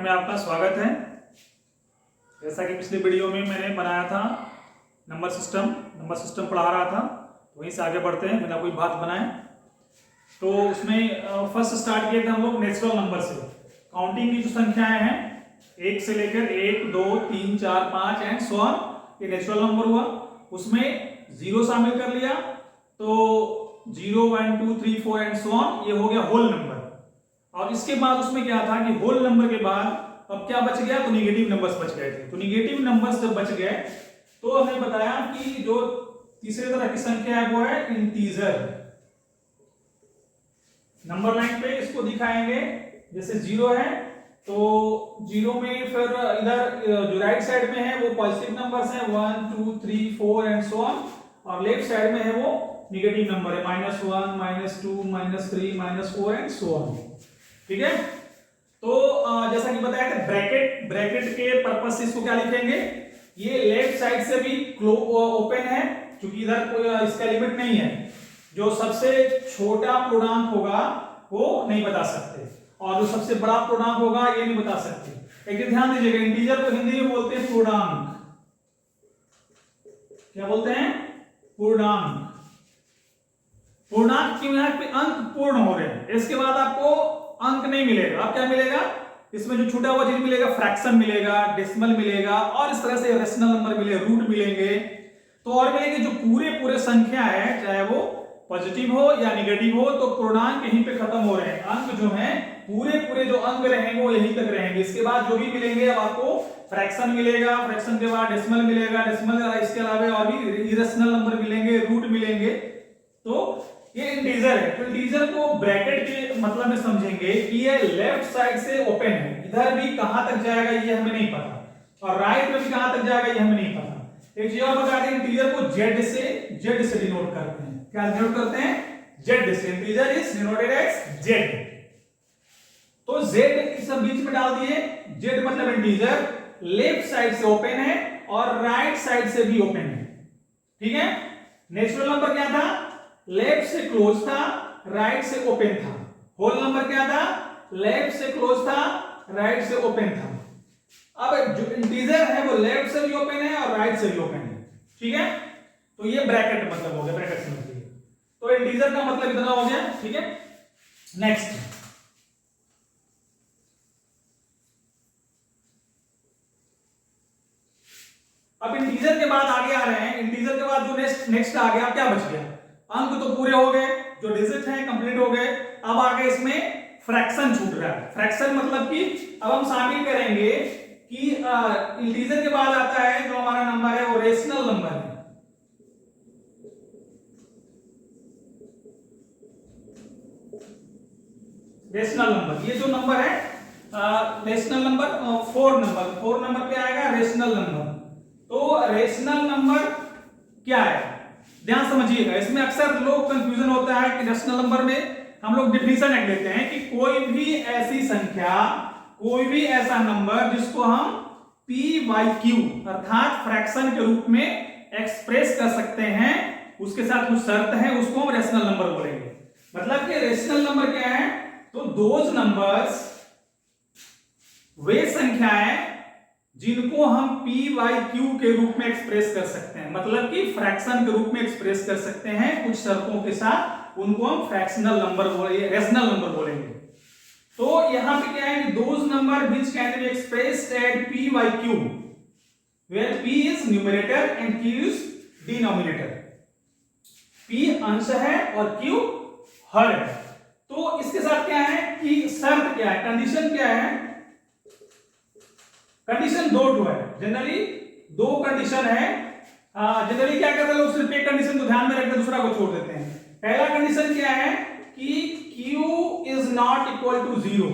में आपका स्वागत है। जैसा कि पिछले वीडियो में मैंने बनाया था नंबर सिस्टम पढ़ा रहा था, तो वहीं से आगे बढ़ते हैं बिना कोई बात बनाए। तो उसमें फर्स्ट स्टार्ट किए थे हम लोग नेचुरल नंबर से। काउंटिंग की जो संख्याएं हैं 1 से लेकर 1, 2, 3, 4, 5 एंड सो ऑन, ये नेचुरल नंबर हुआ। उसमें जीरो शामिल कर लिया तो 0, 1, 2, 3, 4 एंड सो ऑन, ये हो गया होल नंबर। और इसके बाद उसमें क्या था कि होल नंबर के बाद अब क्या बच गया, तो निगेटिव नंबर्स बच गए थे। तो निगेटिव नंबर्स जब बच गए तो हमने बताया कि जो तीसरे तरह की संख्या है वो है इंटीजर। नंबर लाइन पे इसको दिखाएंगे, जैसे 0 है तो 0 में फिर इधर जो राइट साइड में है वो पॉजिटिव नंबर्स हैं 1, 2, 3, 4 एंड सो ऑन, और लेफ्ट साइड में है वो निगेटिव नंबर है -1, -2, -3, -4 एंड सो ऑन। ठीक है, तो जैसा कि बताया था ब्रैकेट के पर्पस से इसको क्या लिखेंगे, ये लेफ्ट साइड से भी ओपन है क्योंकि इधर कोई इसका लिमिट नहीं है। जो सबसे छोटा पूर्णांक होगा वो नहीं बता सकते, और जो सबसे बड़ा पूर्णांक होगा ये नहीं बता सकते। एक ध्यान दीजिएगा, इंटीजर को हिंदी में बोलते हैं पूर्णांक। क्या बोलते हैं? पूर्णांक। पूर्णांक क्यों? यहाँ पे अंक पूर्ण हो रहे हैं, इसके बाद आपको अंक नहीं मिलेगा। अब क्या मिलेगा? इसमें जो छूटा हुआ चीज मिलेगा, फ्रैक्शन मिलेगा, डेसिमल मिलेगा, और इस तरह से रेशनल नंबर मिलेगा, रूट मिलेंगे, तो और मिलेंगे। जो पूरे संख्या है, चाहे वो पॉजिटिव हो या निगेटिव हो, तो पूर्णांक यहीं पे खत्म हो रहे हैं। अंक जो हैं पूरे जो अंक रहेंगे वो यहीं तक रहेंगे। इसके बाद जो भी मिलेंगे, अब आपको फ्रैक्शन मिलेगा, फ्रैक्शन के बाद डेसिमल मिलेगा, डेसिमल इसके अलावा और भी इरेशनल नंबर मिलेंगे, रूट मिलेंगे। तो ये इंटीजर है। तो इंटीजर को ब्रैकेट के मतलब में समझेंगे कि ये लेफ्ट साइड से ओपन है, इधर भी कहां तक जाएगा ये हमें नहीं पता, और राइट में भी कहां तक जाएगा ये हमें नहीं पता। एक चीज और बता दें, इंटीजर को जेड से डिनोट करते हैं। क्या डिनोट करते हैं? जेड से। Integer is denoted as Z. तो जेड इस बीच में डाल दिए। जेड मतलब इंटीजर लेफ्ट साइड से ओपन है और राइट साइड से भी ओपन है। ठीक है, नेचुरल नंबर क्या था? लेफ्ट से क्लोज था, राइट से ओपन था। होल नंबर क्या था? लेफ्ट से क्लोज था, राइट से ओपन था। अब जो इंटीजर है वो लेफ्ट से भी ओपन है और राइट से भी ओपन है। ठीक है, तो ये ब्रैकेट मतलब हो गया, ब्रैकेट समझिए। तो इंटीजर का मतलब इतना हो गया। ठीक है, नेक्स्ट। अब इंटीजर के बाद आगे आ रहे हैं। इंटीजर के बाद जो नेक्स्ट आ गया, क्या बच गया? अंक तो पूरे हो गए, जो डिजिट हैं कंप्लीट हो गए। अब आगे इसमें फ्रैक्शन छूट रहा है। फ्रैक्शन मतलब कि अब हम शामिल करेंगे कि इंटीजर के बाद आता है जो हमारा नंबर है वो रेशनल नंबर है। रेशनल नंबर, ये जो नंबर है रेशनल नंबर 4 नंबर पे आएगा रेशनल नंबर। तो रेशनल नंबर क्या है, ध्यान समझिएगा। इसमें अक्सर लोग कंफ्यूजन होता है कि रेशनल नंबर में हम लोग डिफिनेशन लिख देते हैं कि कोई भी ऐसी संख्या, कोई भी ऐसा नंबर जिसको हम p/q अर्थात फ्रैक्शन के रूप में एक्सप्रेस कर सकते हैं, उसके साथ कुछ शर्त है, उसको हम रेशनल नंबर बोलेंगे। मतलब कि रेशनल नंबर क्या है? तो दोज नंबर्स, वे संख्याएं जिनको हम p/q के रूप में एक्सप्रेस कर सकते हैं, मतलब कि फ्रैक्शन के रूप में एक्सप्रेस कर सकते हैं कुछ शर्तों के साथ, उनको हम फ्रैक्शनल नंबर बोलेंगे, रेशनल नंबर बोलेंगे। तो यहां पे क्या है कि those number which can be expressed at p/q where p is numerator and q is denominator। p अंश है और q हर है। तो इसके साथ क्या है कि शर्त क्या है, कंडीशन क्या है? कंडीशन 2 है। जनरली 2 कंडीशन है। जनरली क्या करते हैं लोग, सिर्फ एक कंडीशन को ध्यान में रखकर दूसरा को छोड़ देते हैं। पहला कंडीशन क्या है कि q is not equal to 0,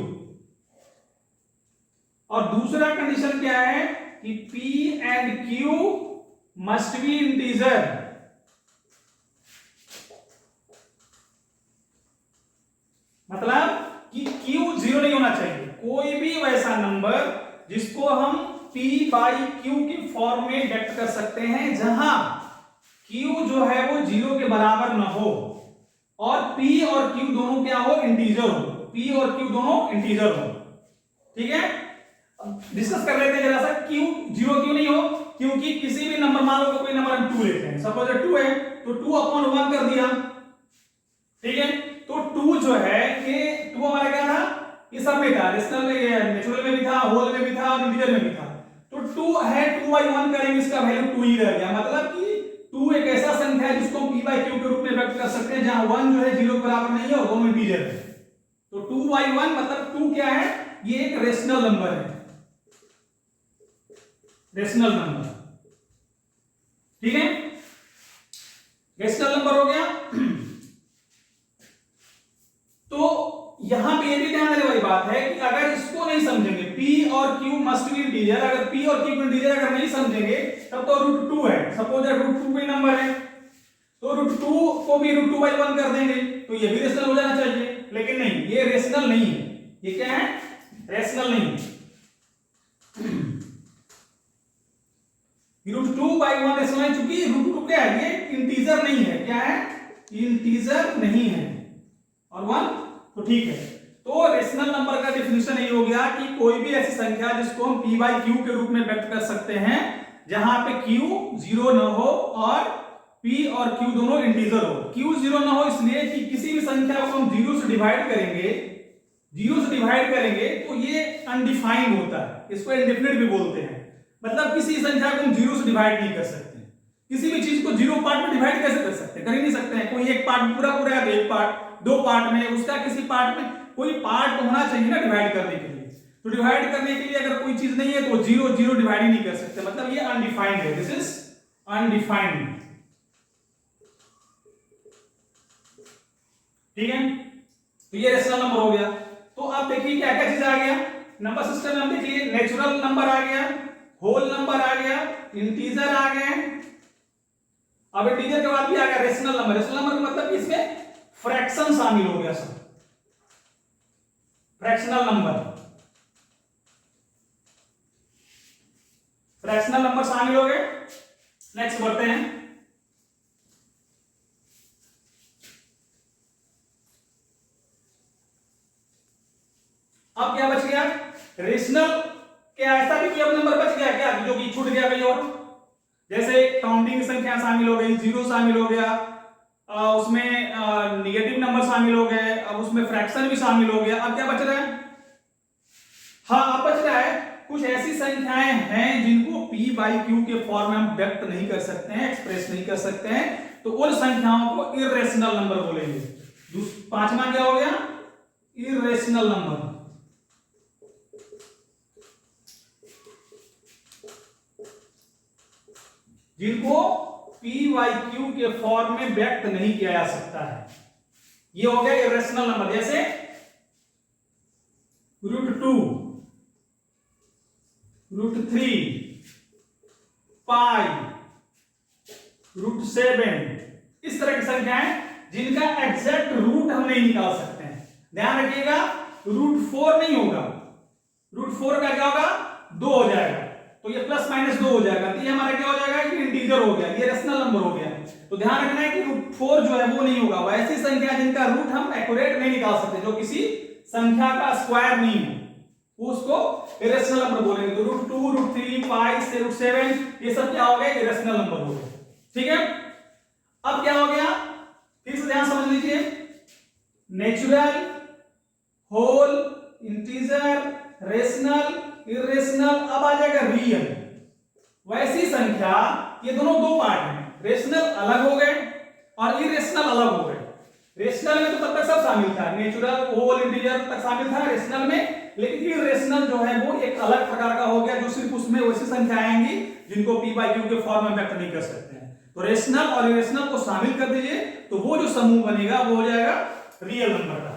और दूसरा कंडीशन क्या है कि p and q must be integer. मतलब कि q 0 नहीं होना चाहिए। कोई भी वैसा नंबर जिसको हम p/q की फॉर्म में व्यक्त कर सकते हैं जहां q जो है वो 0 के बराबर ना हो, और p और q दोनों क्या हो? इंटीजर हो। p और q दोनों इंटीजर हो। ठीक है, डिस्कस कर लेते हैं जरा सा, क्यों जीरो क्यों नहीं हो, क्योंकि किसी भी नंबर, मान लो कोई नंबर हम 2 लेते हैं, सपोज 2 है तो 2/1 कर दिया, ठीक है। तो 2 जो है ये 2 हमारा क्या था, ये सब में था, रेशनल में, नेचुरल में भी था, होल में भी था और इंटीजर में भी था। तो 2 है, 2/1 करेंगे, इसका वैल्यू 2 ही रह गया, मतलब कि 2 एक ऐसा संख्या है जिसको हम p/q के रूप में व्यक्त कर सकते हैं, जहां 1 जो है 0 के बराबर नहीं है और दोनों इंटीजर है। तो 2/1 मतलब 2 क्या है, ये एक रेशनल नंबर है, रेशनल नंबर, ठीक है, रेशनल नंबर हो गया। तो यहां पे ये भी ध्यान देने वाली बात है कि अगर इसको नहीं समझेंगे, p और q मस्ट बी इंटीजर, अगर p और q इंटीजर अगर नहीं समझेंगे तब तो √2 है, सपोज √2 कोई नंबर है तो √2 को भी √2/1 कर देंगे तो ये भी रेशनल हो जाना चाहिए, लेकिन नहीं, ये रेशनल नहीं है, ये क्या है, रेशनल नहीं है। √2/1 रेशनल नहीं, चूंकि √2 क्या है, ये इंटीजर नहीं है, क्या है, इंटीजर नहीं है, और 1 तो ठीक है। तो रेशनल नंबर का डिफिनेशन ये हो गया कि कोई भी ऐसी संख्या जिसको हम p/q के रूप में व्यक्त कर सकते हैं, जहां पे q 0 न हो और p और q दोनों इंटीजर हो। q 0 न हो इसलिए कि किसी भी संख्या को हम 0 से डिवाइड करेंगे, 0 से डिवाइड करेंगे तो ये अनडिफाइंड होता है, इसको इंडेफिनिट भी बोलते हैं, मतलब किसी संख्या को हम 0 से डिवाइड नहीं कर सकते। किसी भी चीज को 0 पार्ट में डिवाइड कैसे कर सकते हैं, कर ही नहीं सकते हैं। कोई एक पार्ट पूरा पूरा है, एक पार्ट 2 पार्ट में, उसका किसी पार्ट में कोई पार्ट तो होना चाहिए ना डिवाइड करने के लिए। तो डिवाइड करने के लिए अगर कोई चीज नहीं है तो 0 डिवाइड ही नहीं कर सकते, मतलब ये अनडिफाइंड है, दिस इज अनडिफाइंड, ठीक है। तो ये रेशनल नंबर हो गया। तो आप देखिए क्या क्या चीज आ गया नंबर सिस्टम में, हम देखिए नेचुरल नंबर आ गया, होल नंबर आ गया, इंटीजर आ गए, अब इंटीजर के बाद भी आ गया रेशनल नंबर। रेशनल नंबर का मतलब कि इसमें फ्रैक्शन शामिल हो गया, सब फ्रैक्शनल नंबर, फ्रैक्शनल नंबर शामिल हो गए। नेक्स्ट बढ़ते हैं, अब क्या बच गया, रेशनल। क्या ऐसा भी कोई नंबर बच गया क्या जो कि छूट गया कहीं और, जैसे काउंटिंग संख्या शामिल हो गई, 0 शामिल हो गया, उसमें निगेटिव नंबर शामिल हो गए, अब उसमें फ्रैक्शन भी शामिल हो गया, अब क्या बच रहा है, हाँ अब बच रहा है कुछ ऐसी संख्याएं हैं जिनको p/q के फॉर्म में हम व्यक्त नहीं कर सकते हैं, एक्सप्रेस नहीं कर सकते हैं, तो उन संख्याओं को इर्रेशनल नंबर बोलेंगे। पांचवा क्या हो गया, इर्रेशनल नंबर, जिनको p/q के फॉर्म में व्यक्त नहीं किया जा सकता है, ये हो गया इरेशनल नंबर। जैसे √2, √3, पाई, √7, इस तरह की संख्याएं जिनका एग्जैक्ट रूट हम नहीं निकाल सकते हैं। ध्यान रखिएगा √4 नहीं होगा, √4 का क्या होगा, 2 हो जाएगा, तो ये +-2 हो जाएगा, तो ये हमारा क्या हो जाएगा, ये इंटीजर हो गया, ये रेशनल नंबर हो गया। तो ध्यान रखना है कि √4 जो है वो नहीं होगा, वैसी संख्या जिनका रूट हम एक्यूरेट नहीं निकाल सकते, जो किसी संख्या का स्क्वायर नहीं है, उसको इरेशनल नंबर बोलेंगे। तो √2, √3, पाई से √7 ये सब क्या हो गए, इरेशनल नंबर हो गए, ठीक है। अब क्या हो गया, फिर से ध्यान समझ लीजिए, natural, whole, integer, rational, irrational, अब आ जाएगा रियल। वैसी संख्या, ये दोनों 2 पार्ट हैं, रेशनल अलग हो गए और इरेशनल अलग हो गए। रेशनल में तो तब तक सब शामिल था, नेचुरल, होल, इंटीजर तक शामिल था रेशनल में, लेकिन इरेशनल जो है वो एक अलग प्रकार का हो गया, जो सिर्फ उसमें वैसी संख्या आएंगी जिनको p/q के फॉर्म में व्यक्त नहीं कर सकते हैं। तो रेशनल और इरेशनल को शामिल कर दीजिए, तो वो जो समूह बनेगा वो हो जाएगा रियल नंबर का।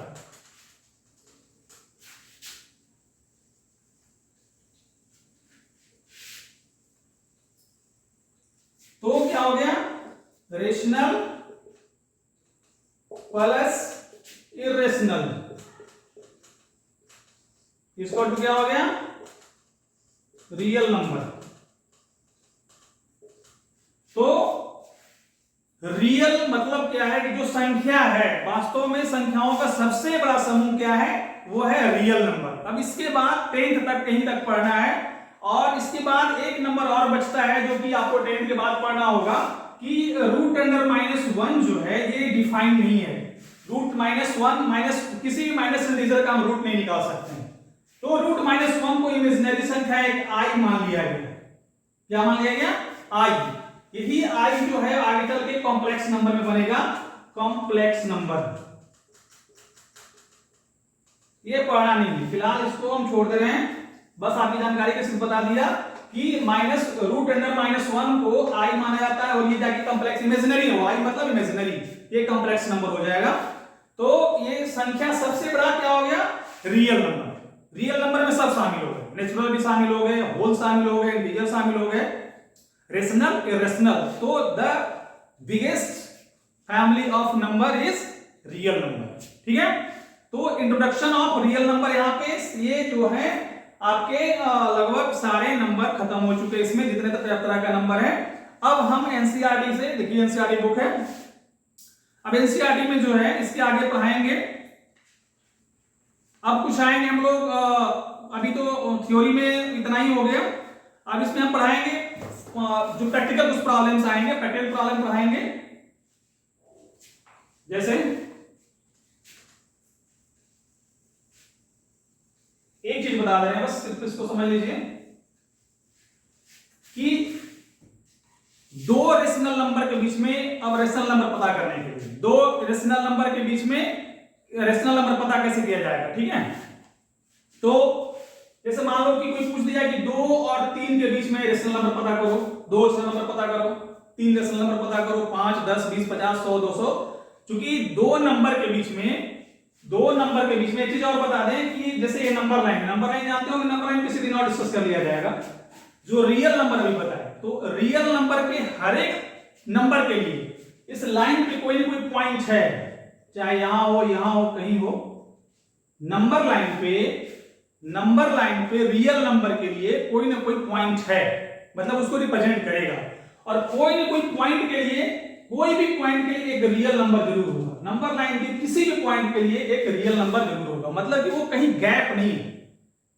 तो क्या हो गया, रेशनल प्लस इरेशनल, इसको टू क्या हो गया, रियल नंबर। तो रियल मतलब क्या है कि जो संख्या है, वास्तव में संख्याओं का सबसे बड़ा समूह क्या है, वो है रियल नंबर। अब इसके बाद 10th तक कहीं तक पढ़ना है, और इसके बाद एक नंबर और बचता है जो कि आपको 10th के बाद पढ़ना होगा कि रूट अंडर -1 जो है ये डिफाइन नहीं है। रूट -1 माइनस किसी भी माइनस इंटीजर का हम रूट नहीं निकाल सकते हैं, तो रूट -1 को इमेजिनरी संख्या एक आई मान लिया गया। क्या मान लिया गया? आई। यही आई जो है आगे चल के कॉम्प्लेक्स नंबर में बनेगा, कॉम्प्लेक्स नंबर। ये पढ़ना नहीं है फिलहाल, इसको हम छोड़ दे रहे हैं। बस आपकी जानकारी के सिर्फ बता दिया कि माइनस रूट अंडर -1 को आई माना जाता है, और ये जाके कॉम्प्लेक्स इमेजिनरी है, आई मतलब इमेजिनरी, ये कॉम्प्लेक्स नंबर हो जाएगा। तो ये संख्या सबसे बड़ा क्या हो गया? Real number. रियल नंबर में सब शामिल हो गए, नेचुरल भी शामिल हो गए, होल शामिल हो गए, इंटीजर शामिल हो गए, रेशनल, इरेशनल। तो the biggest family of number is real number. ठीक है, तो इंट्रोडक्शन ऑफ रियल नंबर यहाँ पे ये जो है आपके लगभग सारे नंबर खत्म हो चुके हैं इसमें, जितने तरह का नंबर है। अब हम एनसीईआरटी से, देखिए एनसीईआरटी बुक है, अब एनसीईआरटी में जो है इसके आगे पढ़ाएंगे। अब कुछ आएंगे हम लोग, अभी तो थ्योरी में इतना ही हो गया, अब इसमें हम पढ़ाएंगे जो प्रैक्टिकल कुछ प्रॉब्लम्स आएंगे, प्रैक्टिकल प्रॉब्लम पढ़ाएंगे। जैसे एक चीज बता दे रहे हैं, बस सिर्फ इसको समझ लीजिए कि दो रेशनल नंबर के बीच में, अब रेशनल नंबर पता करने के लिए दो रेशनल नंबर के बीच में रेशनल नंबर पता कैसे किया जाएगा। ठीक है, तो जैसे मान लो कि कोई पूछ दिया कि 2 और 3 के बीच में रेशनल नंबर पता करो, 2 रेशनल नंबर पता करो, 3 रेशनल नंबर पता करो, 5, 10, 20, 50, 100, 200। चूंकि दो नंबर के बीच में एक चीज और बता दें कि जैसे ये नंबर लाइन जानते हो, नंबर लाइन किसी दिन और डिस्कस कर लिया जाएगा। जो रियल नंबर भी बताए, तो रियल नंबर के हर एक नंबर के लिए इस लाइन पे कोई ना कोई पॉइंट है, चाहे यहां हो, कहीं हो। नंबर लाइन पे रियल नंबर के लिए कोई ना कोई पॉइंट है, मतलब उसको रिप्रेजेंट करेगा। और कोई ना कोई पॉइंट के लिए, कोई भी पॉइंट के लिए एक रियल नंबर जरूर होगा। नंबर लाइन के किसी भी पॉइंट के लिए एक रियल नंबर जरूर होगा, मतलब कि वो कहीं गैप नहीं है।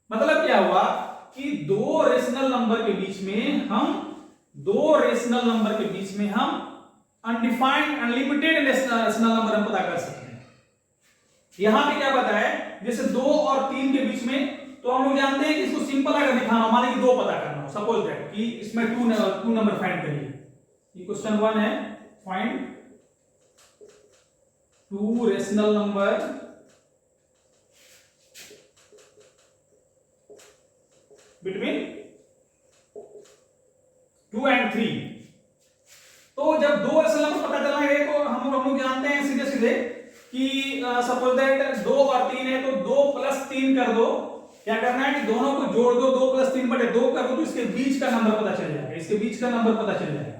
मतलब क्या हुआ कि दो रेशनल नंबर के बीच में हम अनडिफाइंड अनलिमिटेड रेशनल नंबर हम पता कर सकते हैं। यहां पे क्या पता है, जैसे 2 और 3 के बीच में, तो हम लोग जानते हैं कि इसको सिंपल अगर दिखाना हो, मान लीजिए 2 पता करना हो, सपोज दैट कि इसमें 2 नंबर फाइंड करिए। ये क्वेश्चन 1 है, find 2 rational number between 2 and 3। तो जब 2 रेशनल नंबर पता चलना है, तो हम लोग जानते हैं सीधे सीधे कि सपोज दैट 2 और 3 है, तो 2 + 3 कर दो। क्या करना है कि दोनों को जोड़ दो, 2 + 3 बटे 2 कर दो, तो इसके बीच का नंबर पता चल जाएगा, इसके बीच का नंबर पता चल जाएगा।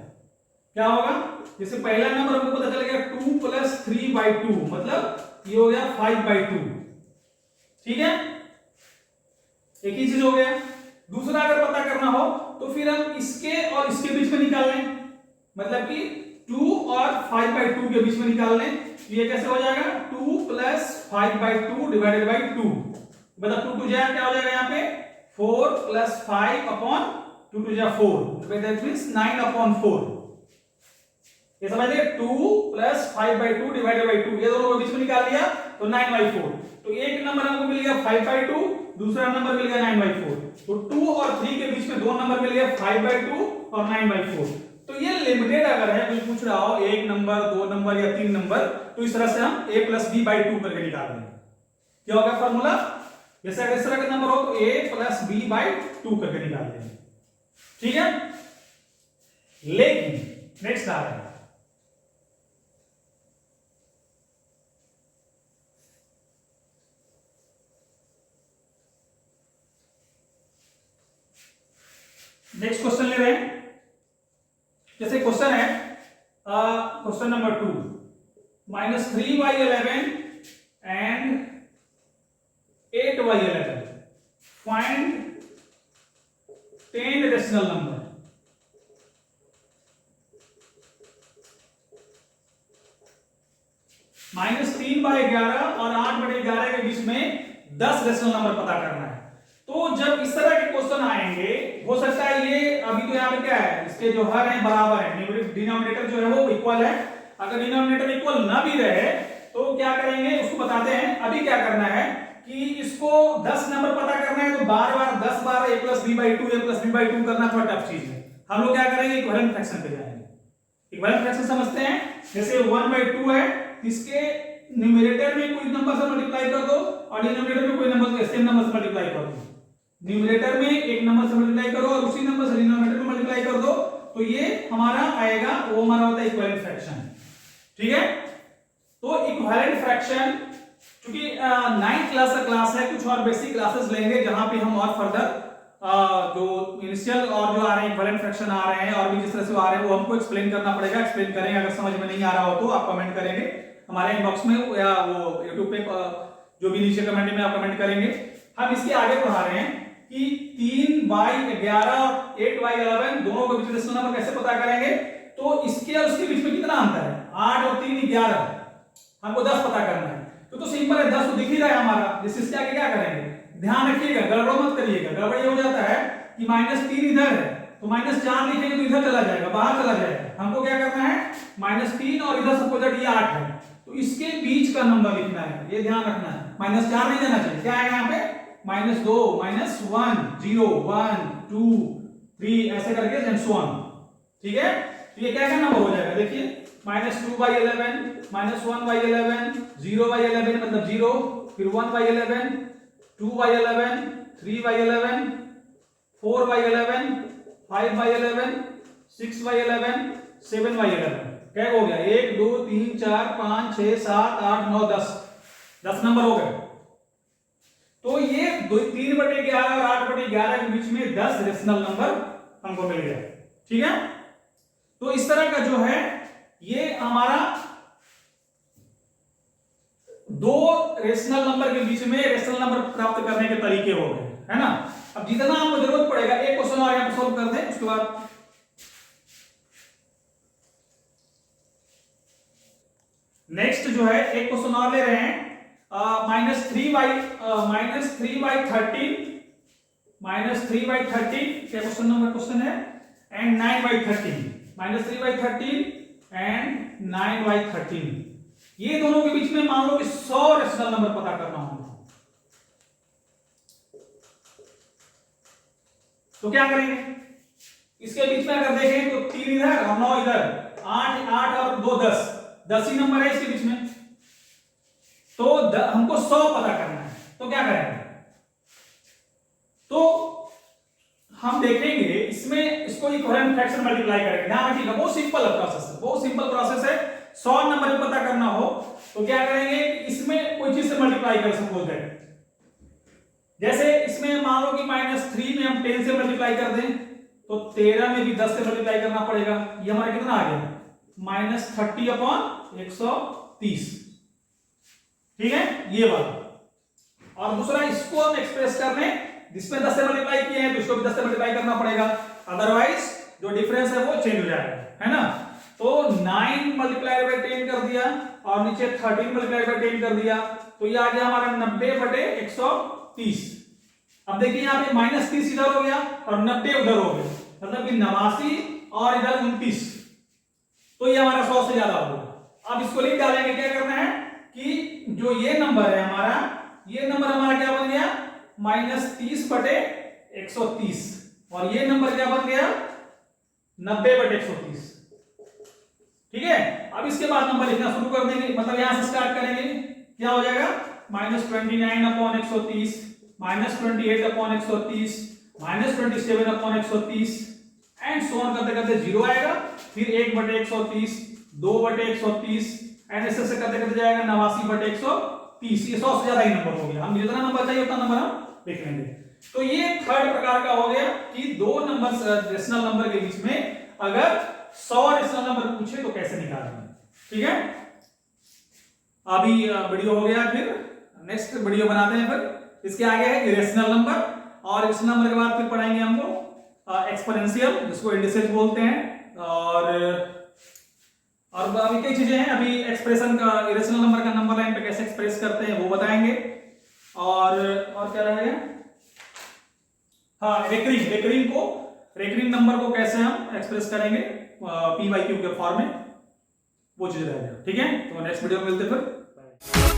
क्या होगा, जैसे पहला नंबर हमको पता चल गया 2 + 3/2, मतलब ये हो गया 5/2। ठीक है, एक ही चीज हो गया। दूसरा अगर पता करना हो तो फिर हम इसके और इसके बीच में निकाल लें, मतलब कि 2 और 5/2 के बीच में निकाल लें। ये कैसे हो जाएगा, 2 + 5/2 / 2, मतलब 2 2 क्या हो जाएगा यहाँ पे 4 + 5/2 2 4, दैट मींस 9/4। ये समझ लिए, 2 + 5/2 / 2, ये दोनों को बीच में निकाल लिया तो 9/4। तो एक नंबर हमको मिल गया 5/2, दूसरा नंबर मिल गया 9/4। तो 2 और 3 के बीच में दो नंबर मिल गया 5/2 और 9/4। तो ये लिमिटेड अगर है, कोई पूछ रहा हो 1 नंबर, 2 नंबर या 3 नंबर, तो इस तरह से हम a + b/2 करके निकाल देंगे। क्या होगा फार्मूला, जैसे अगर इस तरह का नंबर हो तो a + b/2 करके निकाल देंगे। ठीक है, लेकिन नेक्स्ट आ रहा है, नेक्स्ट क्वेश्चन ले रहे हैं। जैसे क्वेश्चन है question number 2, -3y11 and 8y11 find 10 rational number. -3/11 और 8/11 के बीच में 10 रेशनल नंबर पता करना है। तो जब इस तरह के क्वेश्चन आएंगे, हो सकता है ये अभी तो यहाँ पे क्या है, इसके जो हर है बराबर है, डिनोमिनेटर जो है वो इक्वल है। अगर डिनोमिनेटर इक्वल ना भी रहे तो क्या करेंगे, उसको बताते हैं। अभी क्या करना है कि इसको 10 नंबर पता करना है, तो बार बार 10 बार a + b/2 a + b/2 करना थोड़ा टफ चीज है। हम लोग क्या करेंगे, इक्विवेलेंट फ्रैक्शन पे जाएंगे। इक्विवेलेंट फ्रैक्शन समझते हैं, जैसे 1/2 है, इसके न्यूमरेटर में कोई नंबर से मल्टीप्लाई कर दो और डिनोमिनेटर में कोई नंबर से, सेम नंबर से मल्टीप्लाई कर दो। न्यूमरेटर में एक नंबर से मल्टीप्लाई करो और उसी नंबर से डिनोमिनेटर में मल्टीप्लाई कर दो, तो ये हमारा आएगा, वो हमारा होता है इक्विवेलेंट फ्रैक्शन। ठीक है, तो इक्विवेलेंट फ्रैक्शन क्योंकि 9th क्लास का क्लास है, कुछ और बेसिक क्लासेस लेंगे जहां पे हम और फर्दर जो इनिशियल और जो आ रहे हैं इक्विवेलेंट फ्रैक्शन आ रहे हैं और भी जिस तरह से आ रहे हैं वो हमको एक्सप्लेन करना पड़ेगा। एक्सप्लेन करेंगे, अगर समझ में नहीं आ रहा हो तो आप कमेंट करेंगे हमारे इनबॉक्स में या वो YouTube पे जो भी नीचे कमेंट में आप कमेंट करेंगे। हम इसके आगे पढ़ा रहे हैं कि 3/11 और 8/11 दोनों के बीच रेशनल नंबर कैसे पता करेंगे। तो इसके और उसके बीच में कितना अंतर है, 8 और 3 11, हमको 10 पता करना है। तो सिंपल है, 10 तो दिख ही रहा है हमारा। इसके आगे क्या करेंगे, ध्यान रखिएगा, गड़बड़ मत करिएगा। गड़बड़ ये हो जाता है कि -3 इधर है तो -4 लिखेंगे तो इधर चला जाएगा, बाहर चला जाएगा। हमको क्या करना है, -3 और इधर सपोज ये 8 है तो इसके बीच का नंबर लिखना है, ये ध्यान रखना है। -4 नहीं जाना चाहिए, क्या आएगा यहाँ पे, -2 -1 0 1 2 3 ऐसे करके एंड सो ऑन। ठीक है, तो ये क्या नंबर हो जाएगा, देखिए -2/11 -1/11 0/11 मतलब 0, फिर 1/11 2/11 3/11 4/11 5/11 6/11 7/11। क्या हो गया, 1 2 3 4 5 6 7 8 9 10 नंबर हो गए। तो ये 3/11 और 8/11 के बीच में 10 रेशनल नंबर हमको मिल गया। ठीक है, तो इस तरह का जो है ये हमारा 2 रेशनल नंबर के बीच में रेशनल नंबर प्राप्त करने के तरीके हो गए, है ना। अब जितना आपको जरूरत पड़ेगा, एक क्वेश्चन और यहां पर सॉल्व कर दें, उसके बाद नेक्स्ट जो है एक क्वेश्चन और ले रहे हैं, -3/13 क्या क्वेश्चन है, एंड 9/13 -3/13 एंड 9/13। ये दोनों के बीच में मान लो कि 100 रेशनल नंबर पता करना होगा, तो क्या करेंगे, इसके बीच में अगर देखें तो 3 इधर और 9 इधर, 8 और 2 10 ही नंबर है इसके बीच में। तो हमको 100 पता करना है, तो क्या करेंगे, तो हम देखेंगे इसमें इसको इक्विवेलेंट फ्रैक्शन मल्टीप्लाई करेंगे। ध्यान रखिएगा, बहुत सिंपल प्रोसेस है, बहुत सिंपल प्रोसेस है। 100 नंबर भी पता करना हो तो क्या करेंगे, इसमें कोई चीज से मल्टीप्लाई कर, सपोज दैट जैसे इसमें मान लो कि -3 में हम 10 से मल्टीप्लाई कर दें तो 13 में भी 10 से मल्टीप्लाई करना पड़ेगा। ये हमारा कितना आ गया, -30/130। ठीक है, ये वाला। और दूसरा इसको हम एक्सप्रेस करने, जिसमें 10 से मल्टीप्लाई किए हैं तो इसको भी 10 से मल्टीप्लाई करना पड़ेगा, अदरवाइज जो डिफरेंस है वो चेंज हो जाएगा, है ना। तो 9 × 10 कर दिया और नीचे 13 × 10 कर दिया, तो ये आ गया हमारा 90/130। अब देखिए यहाँ पे -30 इधर हो गया और 90 उधर हो गया, मतलब कि 89 और इधर 29, तो ये हमारा 100 से ज्यादा हो गया। अब इसको लिख डालेंगे, क्या करना है कि जो ये नंबर है हमारा, ये नंबर हमारा क्या बन गया, -30/130, और ये नंबर क्या बन गया, 90/130। ठीक है, अब इसके बाद नंबर लिखना शुरू कर देंगे, मतलब यहां से स्टार्ट करेंगे, क्या हो जाएगा, -29/130 -28/130 -27/130 एंड सो ऑन करते करते 0 आएगा, फिर 1/130 2/130 एंड ऐसे करते करते जाएगा 89/130। ये 100 से ज्यादा ही नंबर हो गया, हम जितना नंबर चाहिए उतना नंबर हम लिख लेंगे। तो ये थर्ड प्रकार का हो गया कि 2 नंबर रेशनल नंबर के बीच में अगर 100 रेशनल नंबर पूछे तो कैसे निकालेंगे। ठीक है, अभी वीडियो हो गया, फिर नेक्स्ट वीडियो बनाते हैं। फिर इसके आगे है इरेशनल नंबर, और इस नंबर के बाद फिर पढ़ाएंगे हम लोग एक्सपोनेंशियल, जिसको इंडिसेस बोलते हैं, और अभी कई चीजें हैं। अभी एक्सप्रेशन का, इरेशनल नंबर का नंबर लाइन पे कैसे एक्सप्रेस करते हैं वो बताएंगे, और को, रेकरिंग नंबर को कैसे हम एक्सप्रेस करेंगे पी बाई क्यू के फॉर्म में, वो चीज रहेगा। ठीक है, तो नेक्स्ट वीडियो में मिलते फिर।